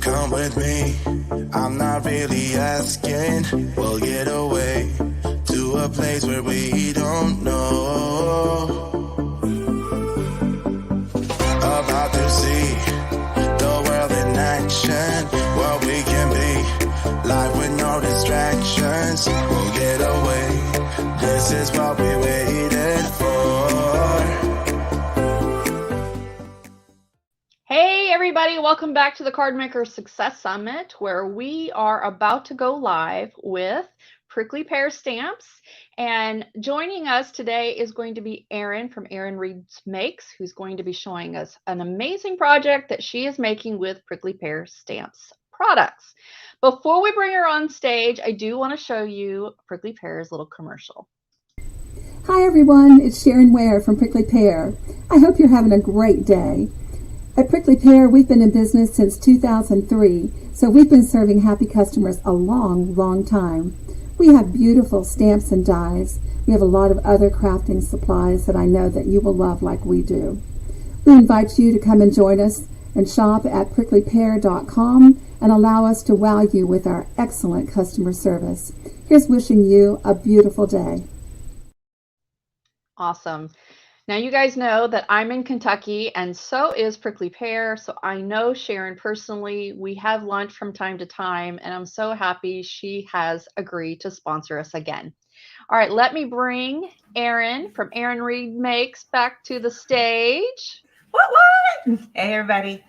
Come with me, I'm not really asking. We'll get away to a place where we don't know. About to see the world in action, what we can be, life with no distractions. We'll get away, this is what we waited for. Hey everybody, welcome back to the Cardmaker Success Summit, where we are about to go live with Prickley Pear Stamps. And joining us today is going to be Erin from Erin Reads Makes, who's going to be showing us an amazing project that she is making with Prickley Pear Stamps products. Before we bring her on stage, I do want to show you Prickley Pear's little commercial. Hi everyone, it's Sharon Ware from Prickley Pear. I hope you're having a great day. At Prickley Pear, we've been in business since 2003, so we've been serving happy customers a long time. We have beautiful stamps and dies. We have a lot of other crafting supplies that I know that you will love like we do. We invite you to come and join us and shop at pricklypear.com and allow us to wow you with our excellent customer service. Here's wishing you a beautiful day. Awesome. Now you guys know that I'm in Kentucky and so is Prickley Pear. So I know Sharon personally. We have lunch from time to time and I'm so happy she has agreed to sponsor us again. All right, let me bring Erin from Erin Read Makes back to the stage. What? Hey everybody.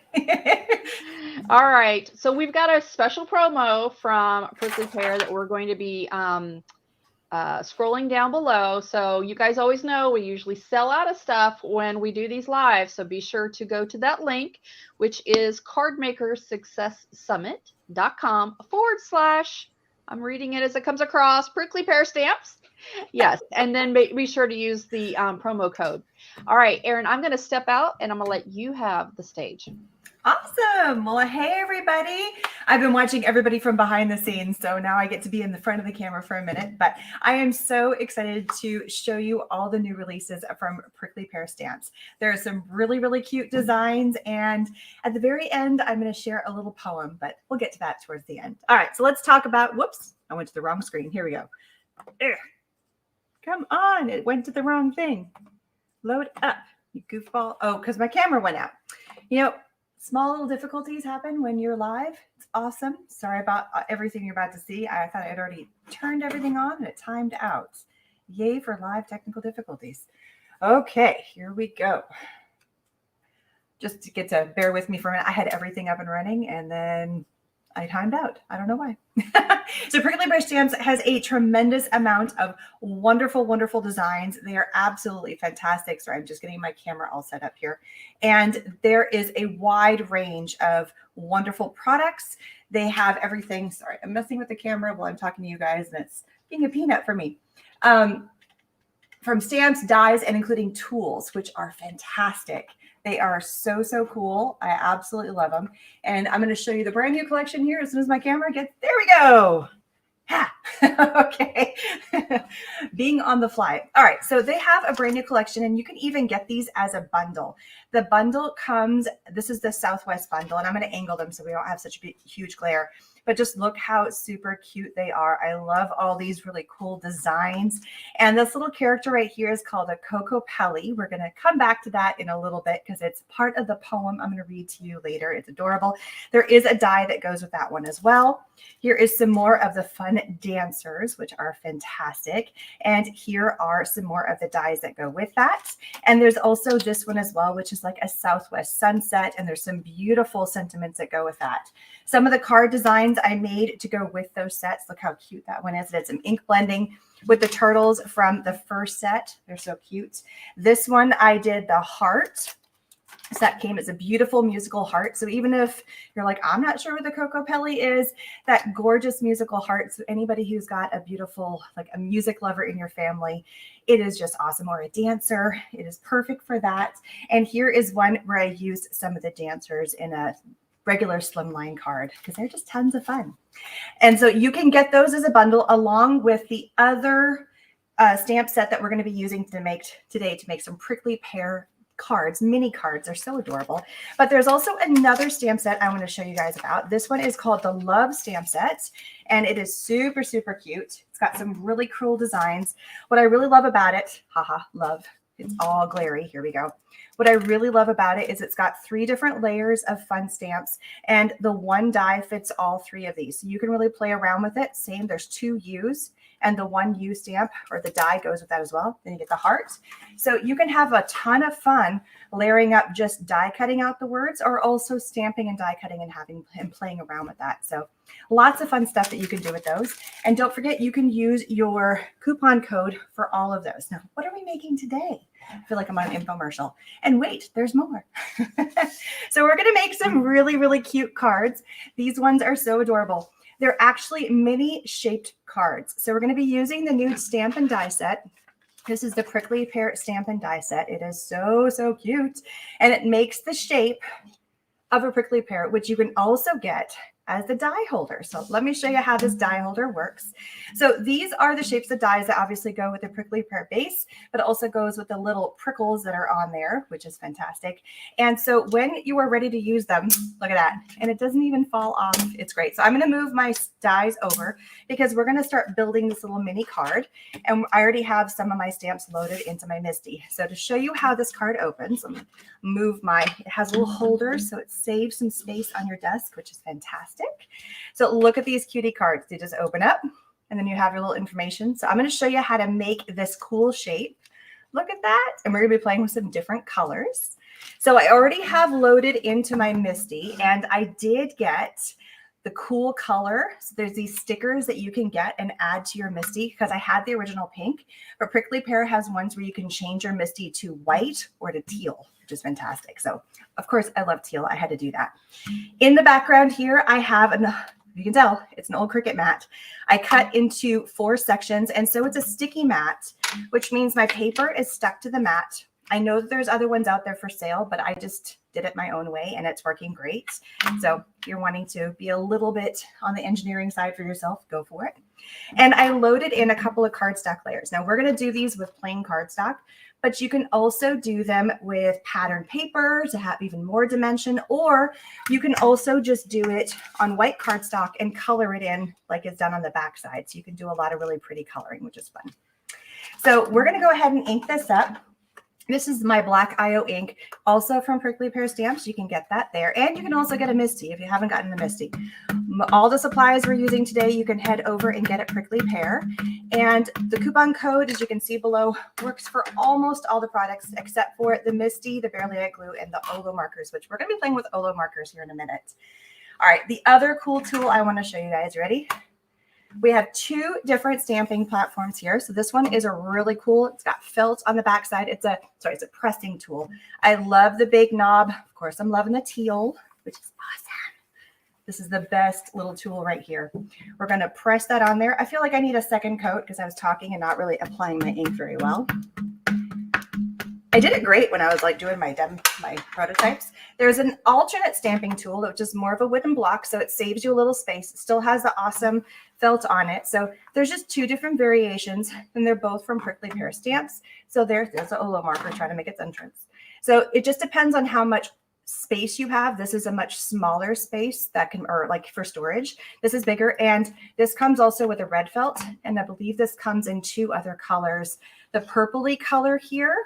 All right, so we've got a special promo from Prickley Pear that we're going to be scrolling down below. So you guys always know we usually sell out of stuff when we do these live. So be sure to go to that link, which is cardmakersuccesssummit.com / I'm reading it as it comes across, Prickley Pear Stamps. Yes, and then be sure to use the promo code. All right, Erin, I'm going to step out and I'm going to let you have the stage. Awesome. Well, hey, everybody. I've been watching everybody from behind the scenes, so now I get to be in the front of the camera for a minute, but I am so excited to show you all the new releases from Prickley Pear Stamps. There are some really cute designs, and at the very end, I'm going to share a little poem, but we'll get to that towards the end. All right, so let's talk about, whoops, I went to the wrong screen. Here we go. Ugh. Come on, it went to the wrong thing. Load up, you goofball. Oh, because my camera went out. You know, small little difficulties happen when you're live. It's awesome. Sorry about everything you're about to see. I thought I had already turned everything on and it timed out. Yay for live technical difficulties. Okay, here we go. Just to get to bear with me for a minute. I had everything up and running and then I timed out. I don't know why. So Prickley Pear Stamps has a tremendous amount of wonderful designs. They are absolutely fantastic. Sorry, I'm just getting my camera all set up here. And there is a wide range of wonderful products. They have everything. Sorry, I'm messing with the camera while I'm talking to you guys, and it's being a peanut for me. From stamps, dies, and including tools, which are fantastic. They are so cool. I absolutely love them. And I'm going to show you the brand new collection here as soon as my camera gets, there we go. Ha! Okay. Being on the fly. All right. So they have a brand new collection and you can even get these as a bundle. The bundle comes, this is the Southwest bundle, and I'm going to angle them so we don't have such a huge glare. But just look how super cute they are. I love all these really cool designs. And this little character right here is called a Coco Pelli. We're going to come back to that in a little bit because it's part of the poem I'm going to read to you later. It's adorable. There is a die that goes with that one as well. Here is some more of the fun dancers, which are fantastic. And here are some more of the dies that go with that. And there's also this one as well, which is like a Southwest sunset. And there's some beautiful sentiments that go with that. Some of the card designs I made to go with those sets. Look how cute that one is. It's some ink blending with the turtles from the first set. They're so cute. This one I did the heart. So that came as a beautiful musical heart. So even if you're like, I'm not sure what the Coco Pelli is, that gorgeous musical heart. So anybody who's got a beautiful, like a music lover in your family, it is just awesome. Or a dancer, it is perfect for that. And here is one where I used some of the dancers in a regular slimline card because they're just tons of fun. And so you can get those as a bundle along with the other stamp set that we're going to be using to make today to make some Prickley Pear cards, mini cards. They're so adorable. But there's also another stamp set I want to show you guys about. This one is called the Love Stamp Set, and it is super, super cute. It's got some really cool designs. What I really love about it, haha, love, it's all glary. Here we go. What I really love about it is it's got 3 different layers of fun stamps, and the one die fits all 3 of these. So you can really play around with it. Same, there's 2 U's, and the 1 U stamp or the die goes with that as well. Then you get the heart. So you can have a ton of fun layering up just die cutting out the words, or also stamping and die cutting and having and playing around with that. So lots of fun stuff that you can do with those. And don't forget, you can use your coupon code for all of those. Now, what are we making today? I feel like I'm on an infomercial. And wait, there's more. So we're going to make some really, really cute cards. These ones are so adorable. They're actually mini shaped cards. So we're going to be using the new stamp and die set. This is the Prickly Pear stamp and die set. It is so, so cute. And it makes the shape of a prickly pear, which you can also get as the die holder. So let me show you how this die holder works. So these are the shapes of dies that obviously go with the prickly pear base, but it also goes with the little prickles that are on there, which is fantastic. And so when you are ready to use them, look at that. And it doesn't even fall off. It's great. So I'm going to move my dies over because we're going to start building this little mini card. And I already have some of my stamps loaded into my MISTI. So to show you how this card opens, I'm going to move it has little holders, so it saves some space on your desk, which is fantastic. So look at these cutie cards. They just open up and then you have your little information. So I'm going to show you how to make this cool shape. Look at that. And we're going to be playing with some different colors. So I already have loaded into my MISTI, and I did get the cool color. So there's these stickers that you can get and add to your MISTI, because I had the original pink, but Prickly Pear has ones where you can change your MISTI to white or to teal, which is fantastic. So of course I love teal. I had to do that. In the background here, I have you can tell it's an old Cricut mat. I cut into 4 sections. And so it's a sticky mat, which means my paper is stuck to the mat. I know that there's other ones out there for sale, but I just did it my own way and it's working great. So if you're wanting to be a little bit on the engineering side for yourself, go for it. And I loaded in a couple of cardstock layers. Now we're going to do these with plain cardstock, but you can also do them with patterned paper to have even more dimension, or you can also just do it on white cardstock and color it in like it's done on the back side. So you can do a lot of really pretty coloring, which is fun. So we're going to go ahead and ink this up. This is my black IO ink, also from Prickly Pear Stamps. You can get that there. And you can also get a MISTI if you haven't gotten the MISTI. All the supplies we're using today, you can head over and get at Prickly Pear. And the coupon code, as you can see below, works for almost all the products except for the MISTI, the Barely White Glue, and the Olo markers, which we're going to be playing with Olo markers here in a minute. All right, the other cool tool I want to show you guys. Ready? We have 2 different stamping platforms here. So this one is a really cool, it's got felt on the backside. It's a pressing tool. I love the big knob. Of course, I'm loving the teal, which is awesome. This is the best little tool right here. We're going to press that on there. I feel like I need a second coat because I was talking and not really applying my ink very well. I did it great when I was like doing my prototypes. There's an alternate stamping tool, which is more of a wooden block, so it saves you a little space. It still has the awesome felt on it. So there's just 2 different variations, and they're both from Prickly Pear Stamps. So there's an Olo marker trying to make its entrance. So it just depends on how much space you have. This is a much smaller space that can, or like for storage. This is bigger, and this comes also with a red felt, and I believe this comes in 2 other colors. The purpley color here,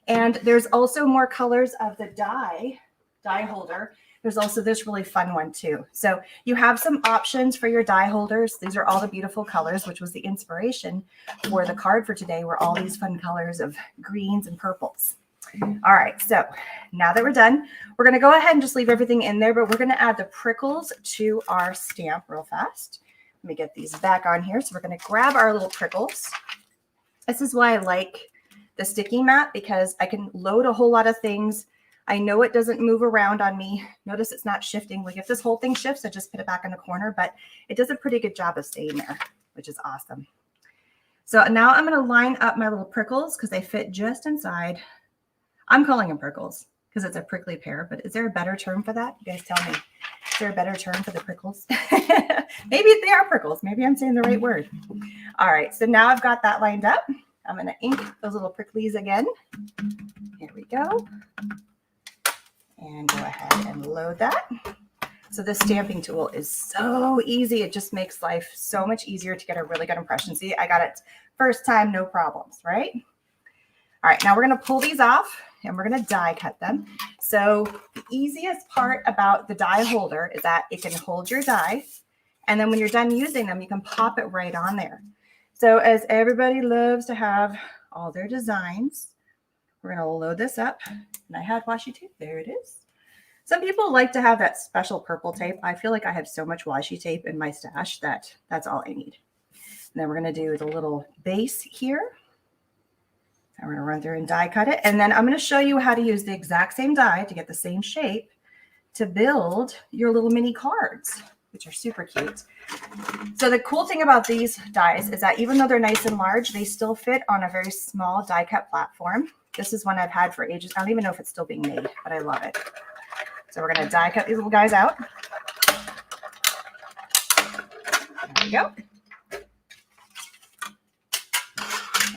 and there's also more colors of the die holder. There's also this really fun one too. So you have some options for your die holders. These are all the beautiful colors, which was the inspiration for the card for today, were all these fun colors of greens and purples. All right, so now that we're done, we're going to go ahead and just leave everything in there, but we're going to add the prickles to our stamp real fast. Let me get these back on here. So we're going to grab our little prickles. This is why I like the sticky mat, because I can load a whole lot of things. I know it doesn't move around on me. Notice it's not shifting. Like if this whole thing shifts, I just put it back in the corner, but it does a pretty good job of staying there, which is awesome. So now I'm going to line up my little prickles because they fit just inside. I'm calling them prickles because it's a prickly pear, but is there a better term for that? You guys tell me. Is there a better term for the prickles? Maybe they are prickles. Maybe I'm saying the right word. All right, so now I've got that lined up. I'm going to ink those little pricklies again. Here we go. And go ahead and load that. So this stamping tool is so easy. It just makes life so much easier to get a really good impression. See, I got it first time, no problems, right? All right, now we're going to pull these off and we're going to die cut them. So the easiest part about the die holder is that it can hold your die. And then when you're done using them, you can pop it right on there. So as everybody loves to have all their designs, we're going to load this up. And I had washi tape. There it is. Some people like to have that special purple tape. I feel like I have so much washi tape in my stash that that's all I need. And then we're going to do the little base here. And we're going to run through and die cut it. And then I'm going to show you how to use the exact same die to get the same shape to build your little mini cards, which are super cute. So the cool thing about these dies is that even though they're nice and large, they still fit on a very small die cut platform. This is one I've had for ages. I don't even know if it's still being made, but I love it. So we're going to die cut these little guys out. There we go.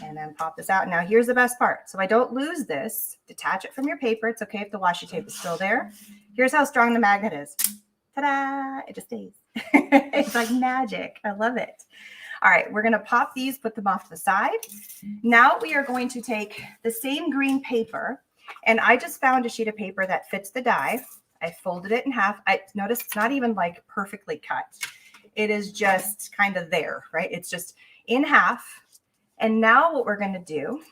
And then pop this out. Now here's the best part. So I don't lose this. Detach it from your paper. It's okay if the washi tape is still there. Here's how strong the magnet is. Ta-da! It just stays. It's like magic. I love it. All right, we're going to pop these, put them off to the side. Now we are going to take the same green paper, and I just found a sheet of paper that fits the die. I folded it in half. I noticed it's not even like perfectly cut. It is just kind of there, right? It's just in half. And now what we're going to do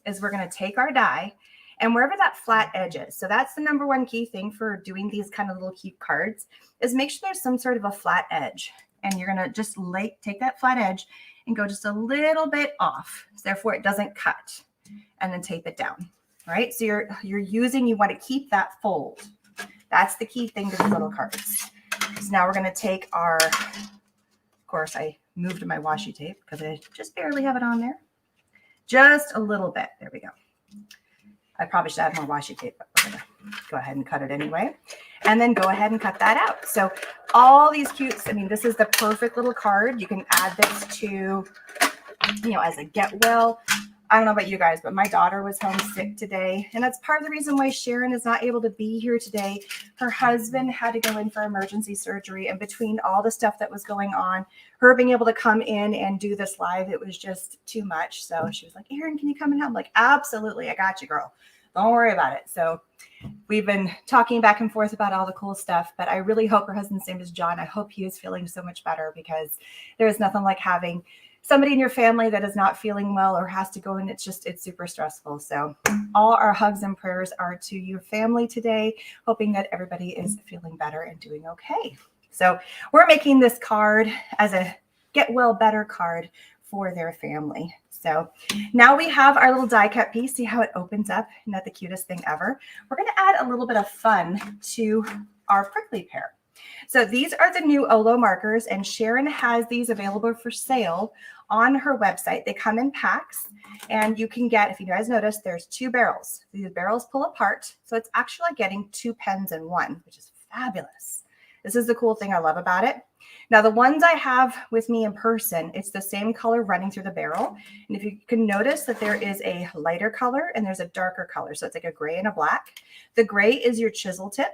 is we're going to take our die and wherever that flat edge is. So that's the number one key thing for doing these kind of little cute cards is make sure there's some sort of a flat edge. And you're going to just take that flat edge and go just a little bit off. So therefore it doesn't cut, and then tape it down. All right. So you want to keep that fold. That's the key thing to these little cards. So now we're going to take of course, I moved my washi tape because I just barely have it on there. Just a little bit. There we go. I probably should have more washi tape, but we're going to go ahead and cut it anyway. And then go ahead and cut that out. So all these cutes, I mean, this is the perfect little card. You can add this to, as a get well. I don't know about you guys, but my daughter was home sick today. And that's part of the reason why Sharon is not able to be here today. Her husband had to go in for emergency surgery. And between all the stuff that was going on, her being able to come in and do this live, it was just too much. So she was like, Erin, can you come and help? I'm like, absolutely. I got you, girl. Don't worry about it. So we've been talking back and forth about all the cool stuff, but I really hope her husband's name is John. I hope he is feeling so much better because there's nothing like having somebody in your family that is not feeling well or has to go in. It's super stressful. So all our hugs and prayers are to your family today, hoping that everybody is feeling better and doing okay. So we're making this card as a get well better card for their family. So now we have our little die cut piece. See how it opens up? Isn't that the cutest thing ever? We're going to add a little bit of fun to our prickly pear. So these are the new Olo markers, and Sharon has these available for sale on her website. They come in packs, and you can get, if you guys notice, there's 2 barrels. These barrels pull apart, so it's actually like getting 2 pens in one, which is fabulous. This is the cool thing I love about it. Now, the ones I have with me in person, it's the same color running through the barrel. And if you can notice that there is a lighter color and there's a darker color. So it's like a gray and a black. The gray is your chisel tip,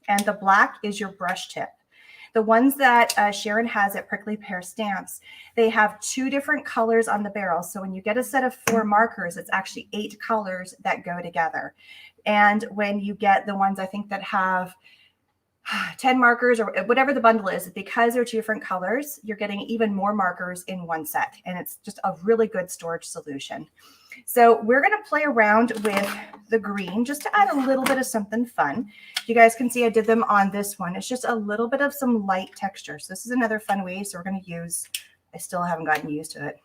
and the black is your brush tip. The ones that Sharon has at Prickly Pear Stamps, they have 2 different colors on the barrel. So when you get a set of 4 markers, it's actually 8 colors that go together. And when you get the ones I think that have 10 markers or whatever the bundle is, because they're 2 different colors, you're getting even more markers in one set. And it's just a really good storage solution. So we're going to play around with the green just to add a little bit of something fun. You guys can see I did them on this one. It's just a little bit of some light texture. So this is another fun way. So we're going to use, I still haven't gotten used to it.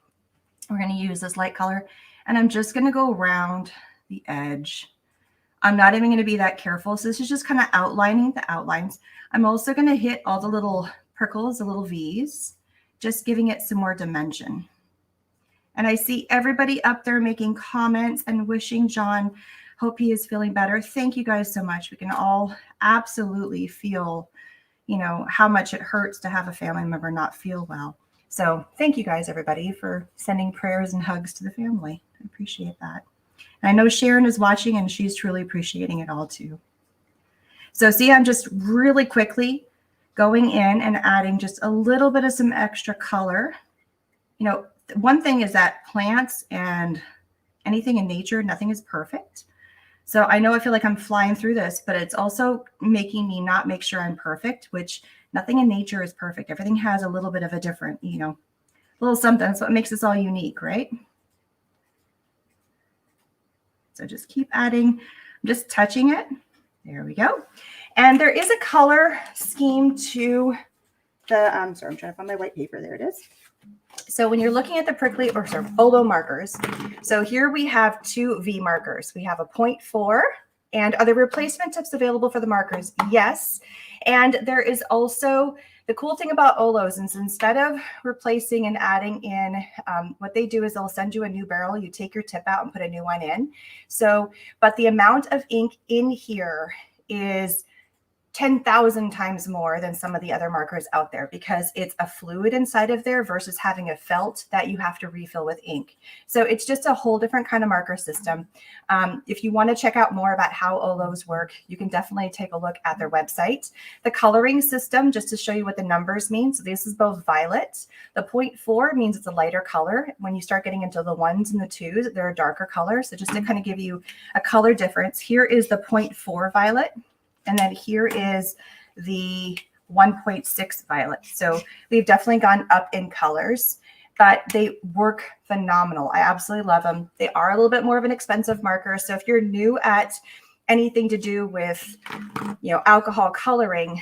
We're going to use this light color, and I'm just going to go around the edge. I'm not even going to be that careful. So this is just kind of outlining the outlines. I'm also going to hit all the little prickles, the little V's, just giving it some more dimension. And I see everybody up there making comments and wishing John, hope he is feeling better. Thank you guys so much. We can all absolutely feel, how much it hurts to have a family member not feel well. So thank you guys, everybody, for sending prayers and hugs to the family. I appreciate that. And I know Sharon is watching and she's truly appreciating it all too. So see, I'm just really quickly going in and adding just a little bit of some extra color. You know, one thing is that plants and anything in nature, nothing is perfect. So I know I feel like I'm flying through this, but it's also making me not make sure I'm perfect, which nothing in nature is perfect. Everything has a little bit of a different, you know, little something. That's what makes us all unique, right? So just keep adding, I'm just touching it. There we go. And there is a color scheme to the, sorry, I'm trying to find my white paper. There it is. So when you're looking at the Prickley or sorry, Olo markers, so here we have 2 V markers. We have a 0.4, and are there replacement tips available for the markers? Yes. And there is also, the cool thing about Olos is instead of replacing and adding in, what they do is they'll send you a new barrel. You take your tip out and put a new one in. So, but the amount of ink in here is 10,000 times more than some of the other markers out there because it's a fluid inside of there versus having a felt that you have to refill with ink. So it's just a whole different kind of marker system. If you want to check out more about how Olos work, you can definitely take a look at their website. The coloring system, just to show you what the numbers mean. So this is both violet. The 0.4 means it's a lighter color. When you start getting into the 1s and the 2s, they're a darker color. So just to kind of give you a color difference, here is the 0.4 violet. And then here is the 1.6 violet. So we've definitely gone up in colors, but they work phenomenal. I absolutely love them. They are a little bit more of an expensive marker. So if you're new at anything to do with, you know, alcohol coloring,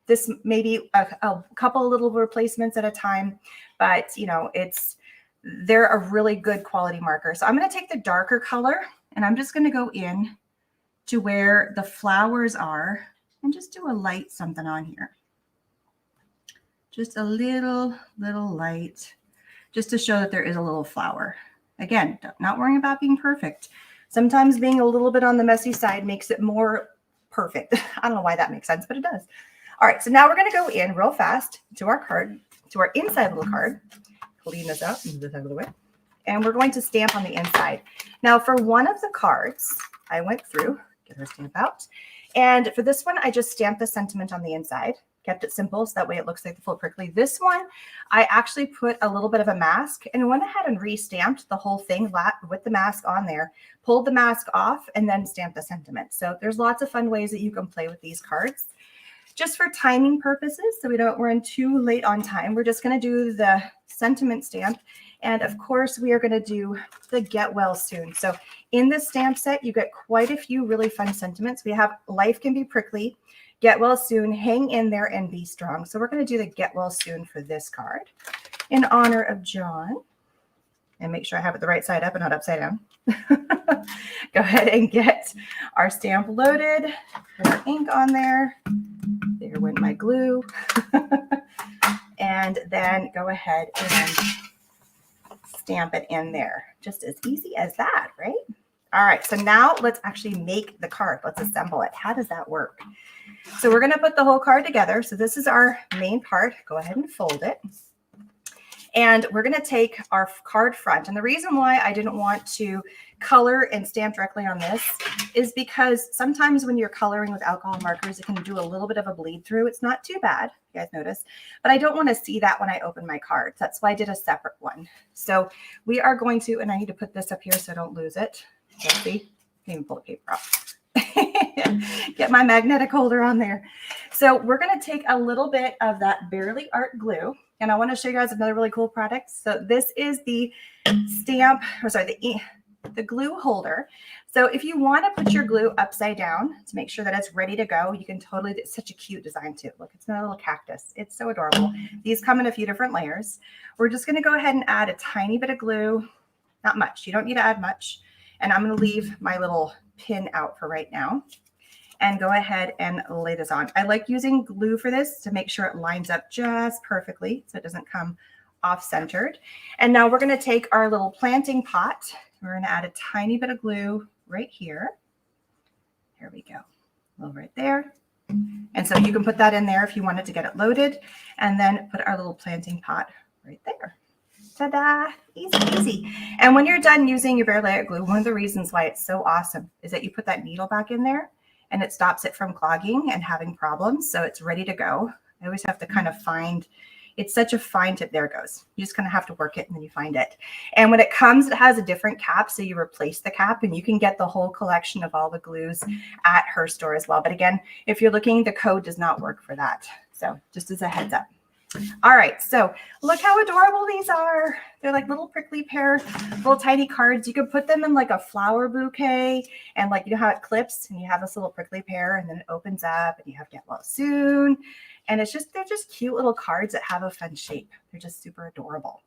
this may be a couple of little replacements at a time, but you know, they're a really good quality marker. So I'm going to take the darker color and I'm just going to go in to where the flowers are and just do a light something on here. Just a little light, just to show that there is a little flower. Again, not worrying about being perfect. Sometimes being a little bit on the messy side makes it more perfect. I don't know why that makes sense, but it does. All right, so now we're gonna go in real fast to our card, to our inside little card. Clean this out, move this out of the way. And we're going to stamp on the inside. Now for one of the cards, I went through, get our stamp out. And for this one, I just stamped the sentiment on the inside, kept it simple so that way it looks like the full Prickley. This one, I actually put a little bit of a mask and went ahead and re-stamped the whole thing with the mask on there, pulled the mask off, and then stamped the sentiment. So there's lots of fun ways that you can play with these cards. Just for timing purposes, so we don't run too late on time, we're just going to do the sentiment stamp. And of course, we are going to do the get well soon. So in this stamp set, you get quite a few really fun sentiments. We have life can be prickly, get well soon, hang in there, and be strong. So we're going to do the get well soon for this card in honor of John. And make sure I have it the right side up and not upside down. Go ahead and get our stamp loaded. Put our ink on there. There went my glue. And then go ahead and stamp it in there. Just as easy as that, right? All right, so now let's actually make the card. Let's assemble it. How does that work? So we're going to put the whole card together. So this is our main part. Go ahead and fold it. And we're going to take our card front. And the reason why I didn't want to color and stamp directly on this is because sometimes when you're coloring with alcohol markers, it can do a little bit of a bleed through. It's not too bad, you guys notice, but I don't want to see that when I open my cards. That's why I did a separate one. So we are going to, and I need to put this up here so I don't lose it. Let's see, I can't even pull the paper off. Get my magnetic holder on there. So we're going to take a little bit of that Barely Art glue. And I want to show you guys another really cool product. So this is the stamp, or sorry, the glue holder. So if you want to put your glue upside down to make sure that it's ready to go, you can totally, it's such a cute design too. Look, it's a little cactus. It's so adorable. These come in a few different layers. We're just going to go ahead and add a tiny bit of glue. Not much. You don't need to add much. And I'm going to leave my little pin out for right now and go ahead and lay this on. I like using glue for this to make sure it lines up just perfectly so it doesn't come off-centered. And now we're going to take our little planting pot. We're going to add a tiny bit of glue right here. Here we go. A little right there. And so you can put that in there if you wanted to get it loaded, and then put our little planting pot right there. Ta-da! Easy, easy. And when you're done using your bare layer glue, one of the reasons why it's so awesome is that you put that needle back in there and it stops it from clogging and having problems. So it's ready to go. I always have to kind of find, it's such a fine tip. There it goes. You just kind of have to work it and then you find it. And when it comes, it has a different cap. So you replace the cap and you can get the whole collection of all the glues at her store as well. But again, if you're looking, the code does not work for that. So just as a heads up. All right, so look how adorable these are. They're like little prickly pear, little tiny cards. You could put them in like a flower bouquet and like, you know how it clips and you have this little prickly pear and then it opens up and you have get well soon. And it's just, they're just cute little cards that have a fun shape. They're just super adorable.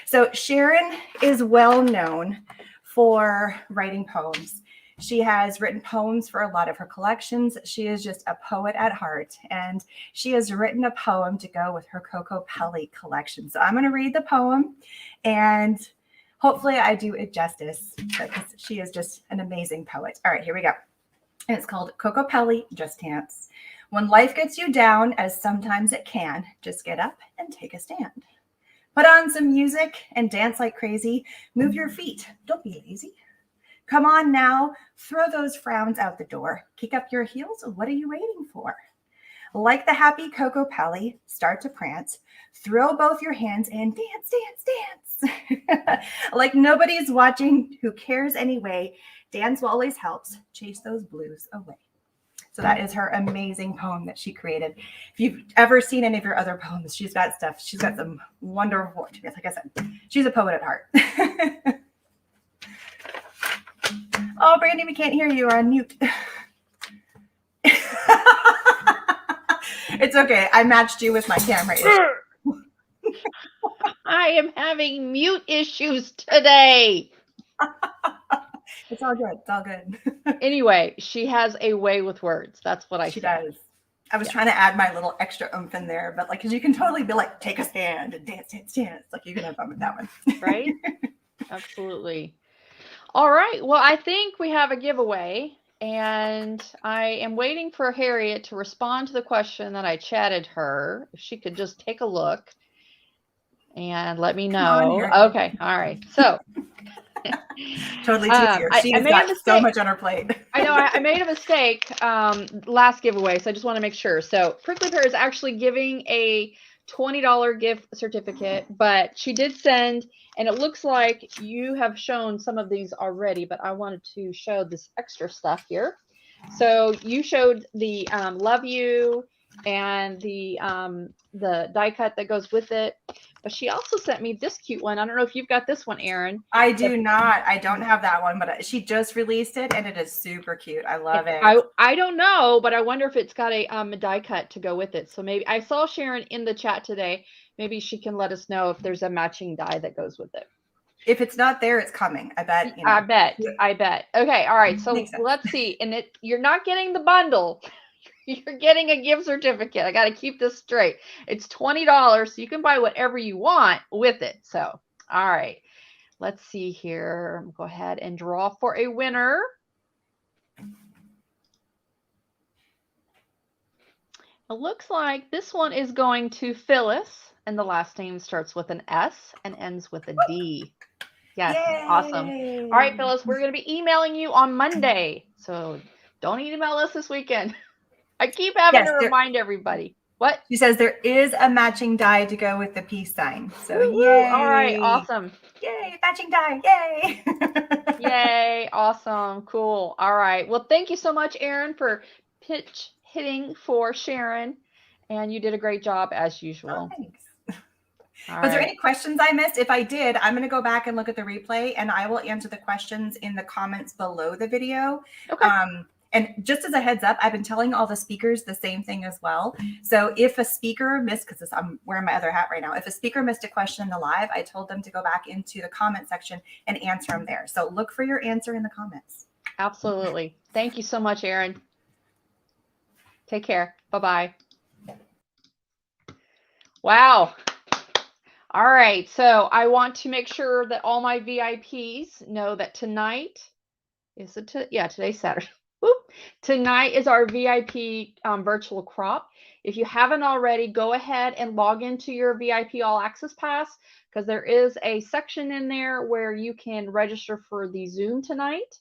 So Sharon is well known for writing poems. She has written poems for a lot of her collections. She is just a poet at heart, and she has written a poem to go with her Coco Pelli collection. So I'm going to read the poem, and hopefully I do it justice because she is just an amazing poet. All right, here we go. And it's called Coco Pelli, Just Dance. When life gets you down, as sometimes it can, just get up and take a stand. Put on some music and dance like crazy. Move your feet. Don't be lazy. Come on now, throw those frowns out the door. Kick up your heels. What are you waiting for? Like the happy Coco Pelli, start to prance. Throw both your hands and dance, dance, dance. Like nobody's watching, who cares anyway? Dance always helps chase those blues away. So that is her amazing poem that she created. If you've ever seen any of her other poems, she's got stuff. She's got some wonderful, like I said, she's a poet at heart. Oh, Brandy, we can't hear you. You're on mute. It's okay. I matched you with my camera. I am having mute issues today. It's all good. It's all good. Anyway, she has a way with words. That's what She say. does. I was trying to add my little extra oomph in there, but like, because you can totally be like, take a stand and dance, dance, dance. Like you can have fun with that one. Right? Absolutely. All right. Well, I think we have a giveaway, and I am waiting for Harriet to respond to the question that I chatted her. If she could just take a look and let me know. Okay. All right. So totally tease you. She's got so much on her plate. I know I made a mistake last giveaway, so I just want to make sure. So Prickly Pear is actually giving a $20 gift certificate, but she did send, and it looks like you have shown some of these already, but I wanted to show this extra stuff here. So you showed the Love You and the die cut that goes with it, but she also sent me this cute one. I don't know if you've got this one, Erin. I do not. I don't have that one, but she just released it and it is super cute. I love it. I don't know, but I wonder if it's got a die cut to go with it. So maybe I saw Sharon in the chat today. Maybe she can let us know if there's a matching die that goes with it. If it's not there, it's coming. I bet. I bet. Okay. All right. So let's see. And you're not getting the bundle. You're getting a gift certificate. I got to keep this straight. It's $20, so you can buy whatever you want with it. So, all right. Let's see here. Go ahead and draw for a winner. It looks like this one is going to Phyllis, and the last name starts with an S and ends with a D. Yes, yay. Awesome. All right, Phyllis, we're going to be emailing you on Monday. So don't email us this weekend. I keep having to remind everybody. What? She says there is a matching die to go with the peace sign. So yay. All right, awesome. Yay, matching die. Yay. Yay, awesome. Cool. All right. Well, thank you so much, Erin, for pitch hitting for Sharon. And you did a great job as usual. Oh, thanks. Was there any questions I missed? If I did, I'm going to go back and look at the replay and I will answer the questions in the comments below the video. Okay. And just as a heads up, I've been telling all the speakers the same thing as well. So if a speaker missed, because I'm wearing my other hat right now, if a speaker missed a question in the live, I told them to go back into the comment section and answer them there. So look for your answer in the comments. Absolutely. Thank you so much, Erin. Take care. Bye-bye. Wow. All right. So I want to make sure that all my VIPs know that tonight is today's Saturday. Tonight is our VIP virtual crop. If you haven't already, go ahead and log into your VIP All Access Pass, because there is a section in there where you can register for the Zoom tonight.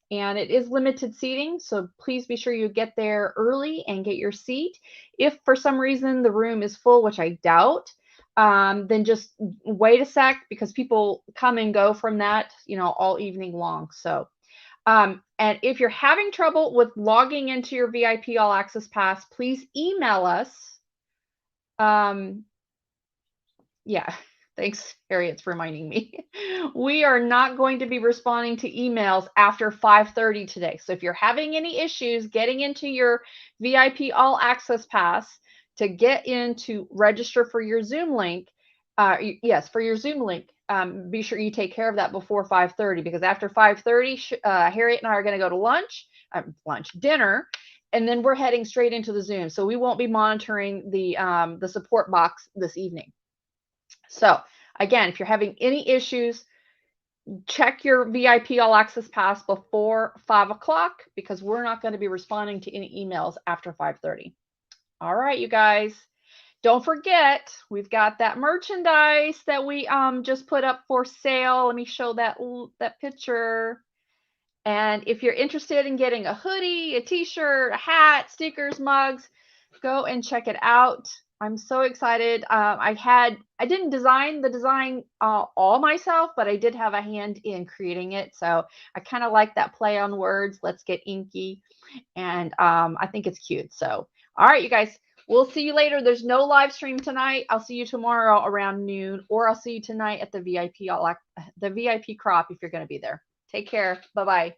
And it is limited seating, so please be sure you get there early and get your seat. If for some reason the room is full, which I doubt, then just wait a sec, because people come and go from that, all evening long. So, and if you're having trouble with logging into your VIP All Access Pass, please email us. Yeah. Thanks, Harriet's for reminding me. We are not going to be responding to emails after 5:30 today. So if you're having any issues getting into your VIP All Access Pass to get in to register for your Zoom link, for your Zoom link, be sure you take care of that before 5:30, because after 5:30, Harriet and I are going to go to dinner, and then we're heading straight into the Zoom. So we won't be monitoring the support box this evening. So again, if you're having any issues, check your VIP All Access Pass before 5 o'clock, because we're not going to be responding to any emails after 5:30. All right, you guys. Don't forget, we've got that merchandise that we just put up for sale. Let me show that picture. And if you're interested in getting a hoodie, a t-shirt, a hat, stickers, mugs, go and check it out. I'm so excited. I didn't design the design all myself, but I did have a hand in creating it. So I kind of like that play on words. Let's get inky. And I think it's cute. So, all right, you guys, we'll see you later. There's no live stream tonight. I'll see you tomorrow around noon, or I'll see you tonight at the VIP crop if you're going to be there. Take care. Bye-bye.